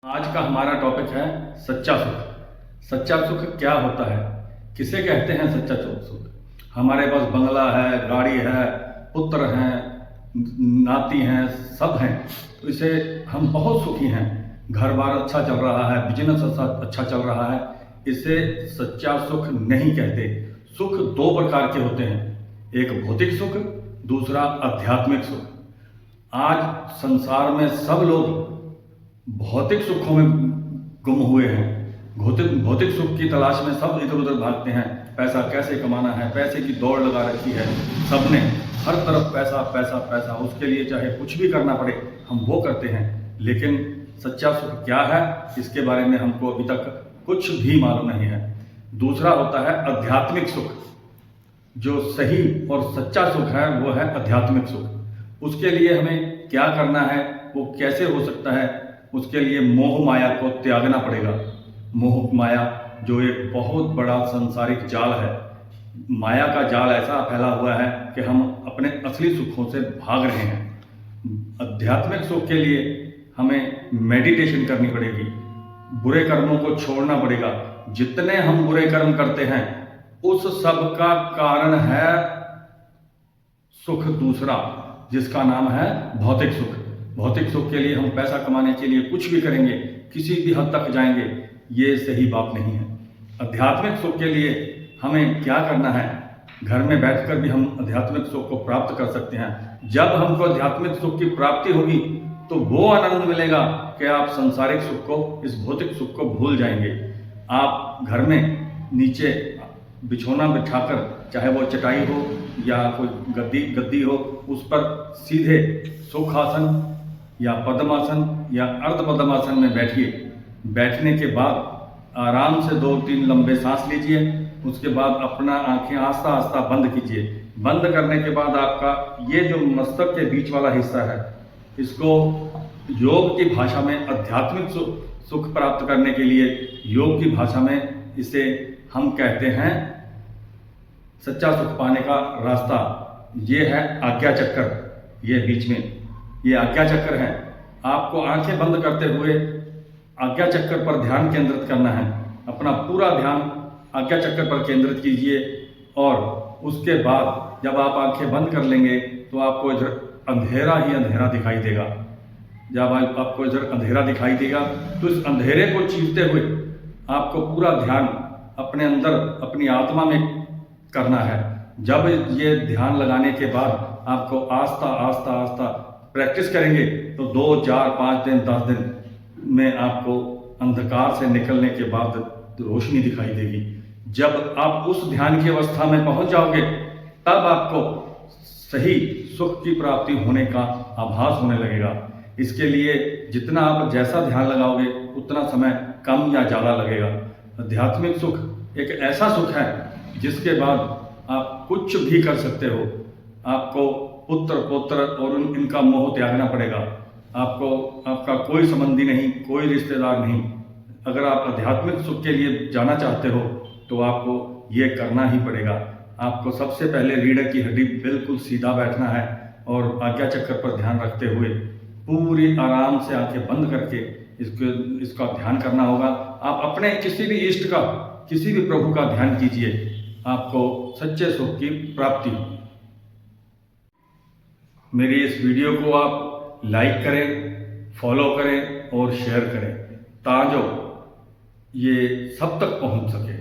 आज का हमारा टॉपिक है सच्चा सुख। सच्चा सुख क्या होता है, किसे कहते हैं सच्चा सुख? हमारे पास बंगला है, गाड़ी है, पुत्र हैं, नाती हैं, सब हैं, तो इसे हम बहुत सुखी हैं। घर बार अच्छा चल रहा है, बिजनेस अच्छा चल रहा है, इसे सच्चा सुख नहीं कहते। सुख दो प्रकार के होते हैं, एक भौतिक सुख, दूसरा आध्यात्मिक सुख। आज संसार में सब लोग भौतिक सुखों में गुम हुए हैं। भौतिक सुख की तलाश में सब इधर उधर भागते हैं। पैसा कैसे कमाना है, पैसे की दौड़ लगा रखी है सबने, हर तरफ पैसा पैसा पैसा, उसके लिए चाहे कुछ भी करना पड़े हम वो करते हैं। लेकिन सच्चा सुख क्या है, इसके बारे में हमको अभी तक कुछ भी मालूम नहीं है। दूसरा होता है आध्यात्मिक सुख। जो सही और सच्चा सुख है वो है आध्यात्मिक सुख। उसके लिए हमें क्या करना है, वो कैसे हो सकता है, उसके लिए मोह माया को त्यागना पड़ेगा। मोह माया जो एक बहुत बड़ा सांसारिक जाल है, माया का जाल ऐसा फैला हुआ है कि हम अपने असली सुखों से भाग रहे हैं। आध्यात्मिक सुख के लिए हमें मेडिटेशन करनी पड़ेगी, बुरे कर्मों को छोड़ना पड़ेगा। जितने हम बुरे कर्म करते हैं उस सब का कारण है सुख दूसरा, जिसका नाम है भौतिक सुख। भौतिक सुख के लिए हम पैसा कमाने के लिए कुछ भी करेंगे, किसी भी हद तक जाएंगे, ये सही बात नहीं है। आध्यात्मिक सुख के लिए हमें क्या करना है, घर में बैठकर भी हम आध्यात्मिक सुख को प्राप्त कर सकते हैं। जब हमको आध्यात्मिक सुख की प्राप्ति होगी तो वो आनंद मिलेगा कि आप सांसारिक सुख को, इस भौतिक सुख को भूल जाएंगे। आप घर में नीचे बिछौना बिठाकर, चाहे वो चटाई हो या कोई गद्दी हो, उस पर सीधे सुखासन या पद्मासन या अर्ध पद्मासन में बैठिए। बैठने के बाद आराम से 2-3 लंबे सांस लीजिए। उसके बाद अपना आंखें आस्ता आस्ता बंद कीजिए। बंद करने के बाद आपका ये जो मस्तक के बीच वाला हिस्सा है, इसको योग की भाषा में आध्यात्मिक सुख प्राप्त करने के लिए, योग की भाषा में इसे हम कहते हैं सच्चा सुख पाने का रास्ता। ये है आज्ञा चक्कर। ये बीच में ये आज्ञा चक्र है। आपको आंखें बंद करते हुए आज्ञा चक्र पर ध्यान केंद्रित करना है। अपना पूरा ध्यान आज्ञा चक्र पर केंद्रित कीजिए और उसके बाद जब आप आंखें बंद कर लेंगे तो आपको इधर अंधेरा ही अंधेरा दिखाई देगा। जब आपको इधर अंधेरा दिखाई देगा तो इस अंधेरे को चीरते हुए आपको पूरा ध्यान अपने अंदर, अपनी आत्मा में करना है। जब ये ध्यान लगाने के बाद आपको आस्ता आस्ता आस्ता प्रैक्टिस करेंगे तो 2, 4, 5 दिन, 10 दिन में आपको अंधकार से निकलने के बाद रोशनी दिखाई देगी। जब आप उस ध्यान की अवस्था में पहुंच जाओगे तब आपको सही सुख की प्राप्ति होने का आभास होने लगेगा। इसके लिए जितना आप जैसा ध्यान लगाओगे उतना समय कम या ज़्यादा लगेगा। आध्यात्मिक सुख एक ऐसा सुख है जिसके बाद आप कुछ भी कर सकते हो। आपको पुत्र पौत्र और इनका मोह त्यागना पड़ेगा। आपका कोई संबंधी नहीं, कोई रिश्तेदार नहीं। अगर आप आध्यात्मिक सुख के लिए जाना चाहते हो तो आपको ये करना ही पड़ेगा। आपको सबसे पहले रीढ़ की हड्डी बिल्कुल सीधा बैठना है और आज्ञा चक्र पर ध्यान रखते हुए पूरी आराम से आंखें बंद करके इसका ध्यान करना होगा। आप अपने किसी भी इष्ट का, किसी भी प्रभु का ध्यान कीजिए, आपको सच्चे सुख की प्राप्ति होगी। मेरी इस वीडियो को आप लाइक करें, फॉलो करें और शेयर करें ताकि ये सब तक पहुंच सके।